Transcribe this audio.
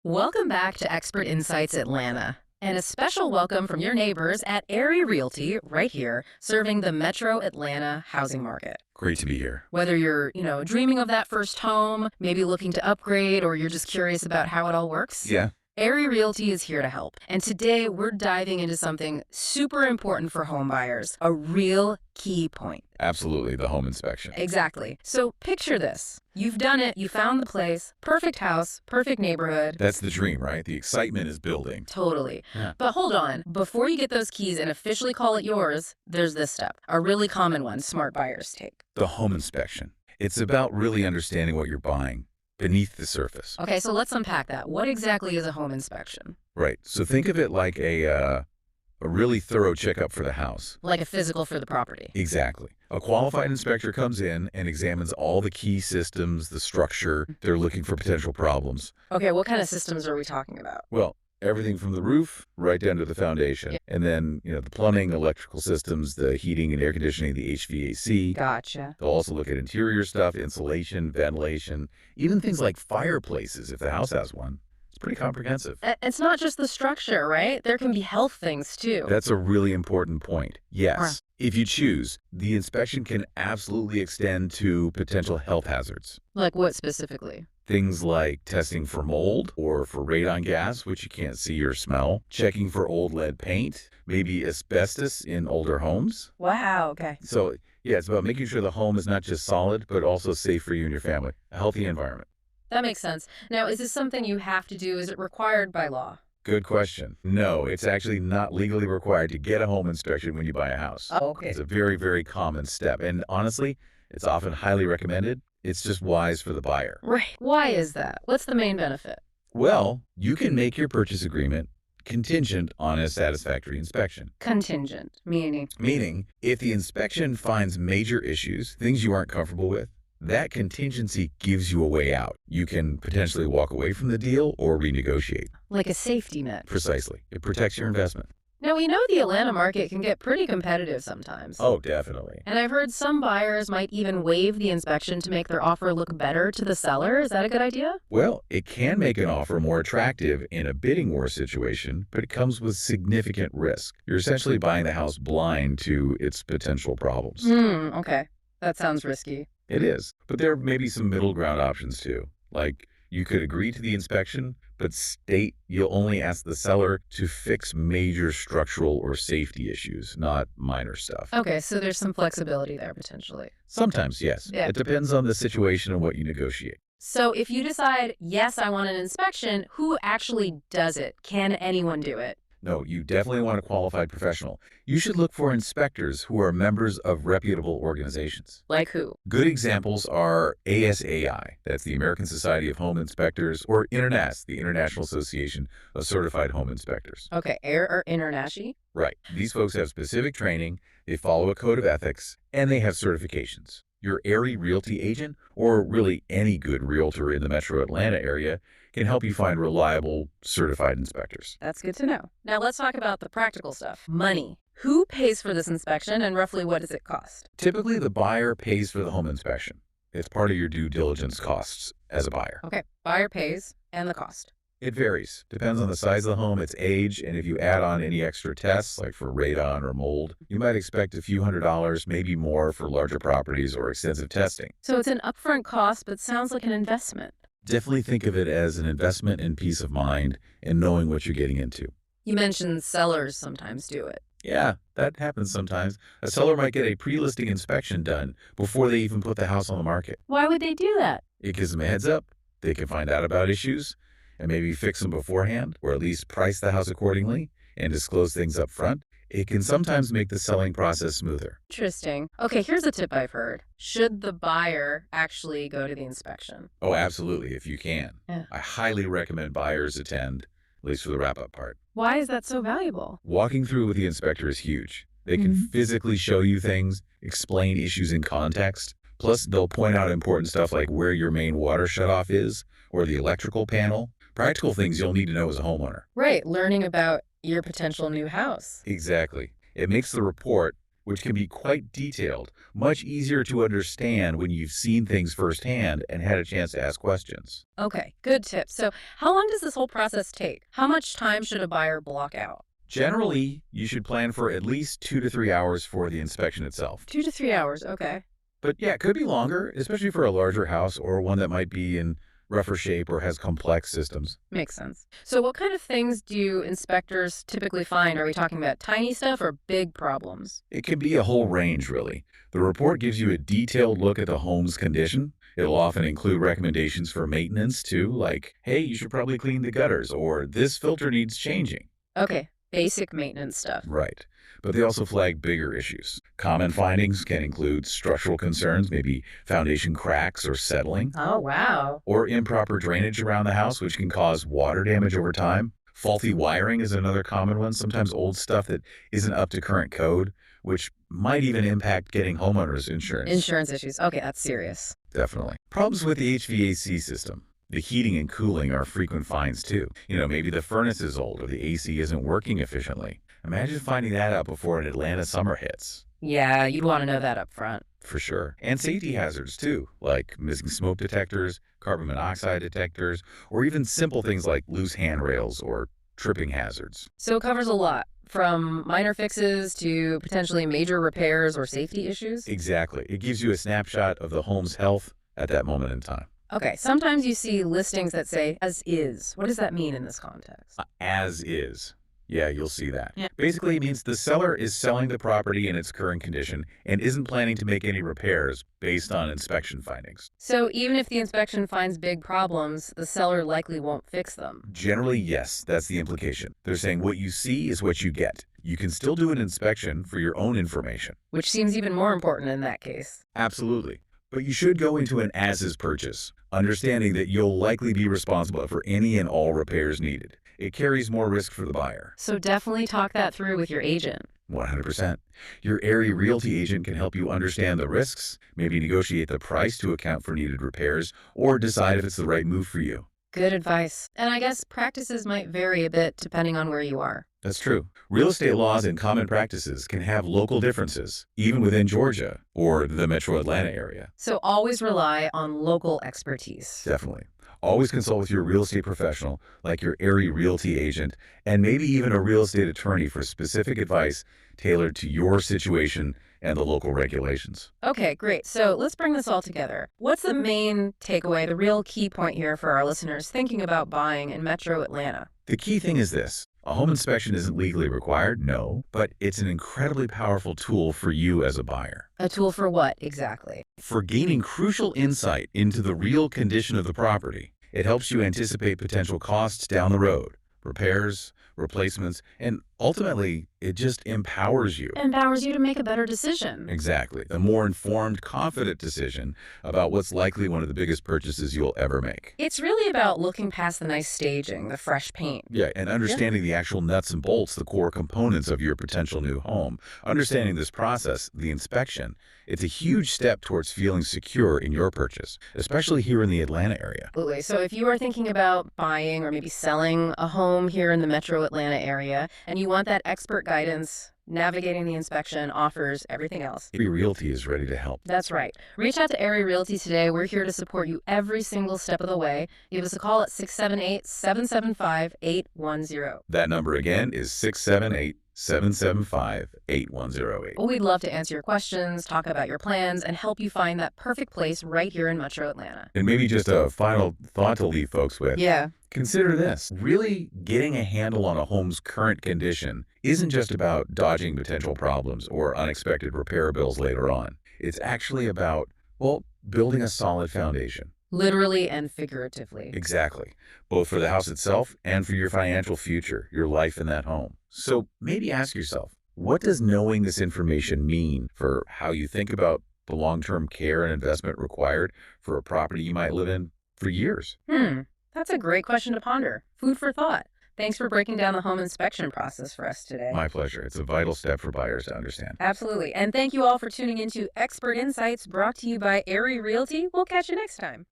Welcome back to Expert Insights Atlanta. And a special welcome from your neighbors at Erie Realty right here, serving the Metro Atlanta housing market. Great to be here. Whether you're, dreaming of that first home, maybe looking to upgrade, or you're just curious about how it all works. Yeah. Erie Realty is here to help. And today we're diving into something super important for home buyers, a real key point. Absolutely, the home inspection. Exactly. So picture this. You've done it. You found the place. Perfect house, perfect neighborhood. That's the dream, right? The excitement is building. Totally. Yeah. But hold on. Before you get those keys and officially call it yours, there's this step, a really common one smart buyers take. The home inspection. It's about really understanding what you're buying beneath the surface. Okay, so let's unpack that. What exactly is a home inspection? Right. So think of it like a really thorough checkup for the house. Like a physical for the property. Exactly. A qualified inspector comes in and examines all the key systems, the structure. They're looking for potential problems. Okay, what kind of systems are we talking about? Well, everything from the roof right down to the foundation. Yeah. And then, the plumbing, electrical systems, the heating and air conditioning, the HVAC. Gotcha. They'll also look at interior stuff, insulation, ventilation, even things like fireplaces if the house has one. It's pretty comprehensive. It's not just the structure, right? There can be health things too. That's a really important point. Yes. If you choose, the inspection can absolutely extend to potential health hazards. Like what specifically? Things like testing for mold or for radon gas, which you can't see or smell, checking for old lead paint, maybe asbestos in older homes. Wow, okay. So, yeah, it's about making sure the home is not just solid, but also safe for you and your family, a healthy environment. That makes sense. Now, is this something you have to do? Is it required by law? Good question. No, it's actually not legally required to get a home inspection when you buy a house. Oh, okay. It's a very, very common step. And honestly, it's often highly recommended. It's just wise for the buyer. Right. Why is that? What's the main benefit? Well, you can make your purchase agreement contingent on a satisfactory inspection. Contingent, meaning? Meaning, if the inspection finds major issues, things you aren't comfortable with, that contingency gives you a way out. You can potentially walk away from the deal or renegotiate. Like a safety net. Precisely. It protects your investment. Now, we know the Atlanta market can get pretty competitive sometimes. Oh, definitely. And I've heard some buyers might even waive the inspection to make their offer look better to the seller. Is that a good idea? Well, it can make an offer more attractive in a bidding war situation, but it comes with significant risk. You're essentially buying the house blind to its potential problems. Okay. That sounds risky. It is. But there may be some middle ground options too. Like you could agree to the inspection, but state you'll only ask the seller to fix major structural or safety issues, not minor stuff. Okay, so there's some flexibility there potentially. Sometimes, yes. Yeah. It depends on the situation and what you negotiate. So if you decide, yes, I want an inspection, who actually does it? Can anyone do it? No, you definitely want a qualified professional. You should look for inspectors who are members of reputable organizations. Like who? Good examples are ASAI, that's the American Society of Home Inspectors, or INTERNAS, the International Association of Certified Home Inspectors. Okay, Air or Internashi? Right. These folks have specific training, they follow a code of ethics, and they have certifications. Your Erie Realty agent, or really any good realtor in the Metro Atlanta area, can help you find reliable, certified inspectors. That's good to know. Now let's talk about the practical stuff. Money. Who pays for this inspection and roughly what does it cost? Typically, the buyer pays for the home inspection. It's part of your due diligence costs as a buyer. Okay, buyer pays and the cost. It varies. Depends on the size of the home, its age, and if you add on any extra tests, like for radon or mold, you might expect a few $100s, maybe more for larger properties or extensive testing. So it's an upfront cost, but sounds like an investment. Definitely think of it as an investment in peace of mind and knowing what you're getting into. You mentioned sellers sometimes do it. Yeah, that happens sometimes. A seller might get a pre-listing inspection done before they even put the house on the market. Why would they do that? It gives them a heads up. They can find out about issues and maybe fix them beforehand, or at least price the house accordingly and disclose things up front. It can sometimes make the selling process smoother. Interesting. Okay, here's a tip I've heard. Should the buyer actually go to the inspection? Oh, absolutely, if you can. Yeah. I highly recommend buyers attend, at least for the wrap-up part. Why is that so valuable? Walking through with the inspector is huge. They can physically show you things, explain issues in context. Plus, they'll point out important stuff like where your main water shutoff is or the electrical panel. Practical things you'll need to know as a homeowner. Right, learning about your potential new house. Exactly. It makes the report which can be quite detailed, much easier to understand when you've seen things firsthand and had a chance to ask questions. Okay, good tip. So, how long does this whole process take? How much time should a buyer block out? Generally, you should plan for at least 2 to 3 hours for the inspection itself. 2 to 3 hours, okay. But yeah, it could be longer, especially for a larger house or one that might be in rougher shape or has complex systems. Makes sense. So, what kind of things do inspectors typically find? Are we talking about tiny stuff or big problems? It can be a whole range, really. The report gives you a detailed look at the home's condition. It'll often include recommendations for maintenance, too, like, hey, you should probably clean the gutters, or this filter needs changing. Okay, basic maintenance stuff. Right. But they also flag bigger issues. Common findings can include structural concerns, maybe foundation cracks or settling, Oh, wow. or improper drainage around the house, which can cause water damage over time. Faulty wiring is another common one, sometimes old stuff that isn't up to current code, which might even impact getting homeowners insurance. Insurance issues. Okay, that's serious. Definitely. Problems with the HVAC system. The heating and cooling are frequent finds too. Maybe the furnace is old or the AC isn't working efficiently. Imagine finding that out before an Atlanta summer hits. Yeah, you'd want to know that up front. For sure. And safety hazards too, like missing smoke detectors, carbon monoxide detectors, or even simple things like loose handrails or tripping hazards. So it covers a lot, from minor fixes to potentially major repairs or safety issues. Exactly. It gives you a snapshot of the home's health at that moment in time. Okay, sometimes you see listings that say as is. What does that mean in this context? As is. Yeah, you'll see that. Yeah. Basically, it means the seller is selling the property in its current condition and isn't planning to make any repairs based on inspection findings. So even if the inspection finds big problems, the seller likely won't fix them. Generally, yes, that's the implication. They're saying what you see is what you get. You can still do an inspection for your own information. Which seems even more important in that case. Absolutely. But you should go into an as-is purchase, understanding that you'll likely be responsible for any and all repairs needed. It carries more risk for the buyer. So definitely talk that through with your agent. 100%. Your area realty agent can help you understand the risks, maybe negotiate the price to account for needed repairs, or decide if it's the right move for you. Good advice. And I guess practices might vary a bit depending on where you are. That's true. Real estate laws and common practices can have local differences, even within Georgia or the metro Atlanta area. So always rely on local expertise. Definitely. Always consult with your real estate professional, like your area realty agent, and maybe even a real estate attorney for specific advice tailored to your situation and the local regulations. Okay, great. So let's bring this all together. What's the main takeaway, the real key point here for our listeners thinking about buying in metro Atlanta? The key thing is this. A home inspection isn't legally required, no, but it's an incredibly powerful tool for you as a buyer. A tool for what exactly? For gaining crucial insight into the real condition of the property. It helps you anticipate potential costs down the road, repairs, replacements, and ultimately, it just empowers you. Empowers you to make a better decision. Exactly. A more informed, confident decision about what's likely one of the biggest purchases you'll ever make. It's really about looking past the nice staging, the fresh paint. Yeah, and understanding the actual nuts and bolts, the core components of your potential new home. Understanding this process, the inspection, it's a huge step towards feeling secure in your purchase, especially here in the Atlanta area. Absolutely. So if you are thinking about buying or maybe selling a home here in the metro Atlanta area and you want that expert guidance, navigating the inspection, offers, everything else. Area Realty is ready to help. That's right. Reach out to Area Realty today. We're here to support you every single step of the way. Give us a call at 678-775-8108. That number again is 678-775-8108. Well, we'd love to answer your questions, talk about your plans, and help you find that perfect place right here in metro Atlanta. And maybe just a final thought to leave folks with. Yeah. Consider this. Really getting a handle on a home's current condition isn't just about dodging potential problems or unexpected repair bills later on. It's actually about, well, building a solid foundation. Literally and figuratively. Exactly. Both for the house itself and for your financial future, your life in that home. So maybe ask yourself, what does knowing this information mean for how you think about the long-term care and investment required for a property you might live in for years? That's a great question to ponder. Food for thought. Thanks for breaking down the home inspection process for us today. My pleasure. It's a vital step for buyers to understand. Absolutely. And thank you all for tuning into Expert Insights brought to you by Area Realty. We'll catch you next time.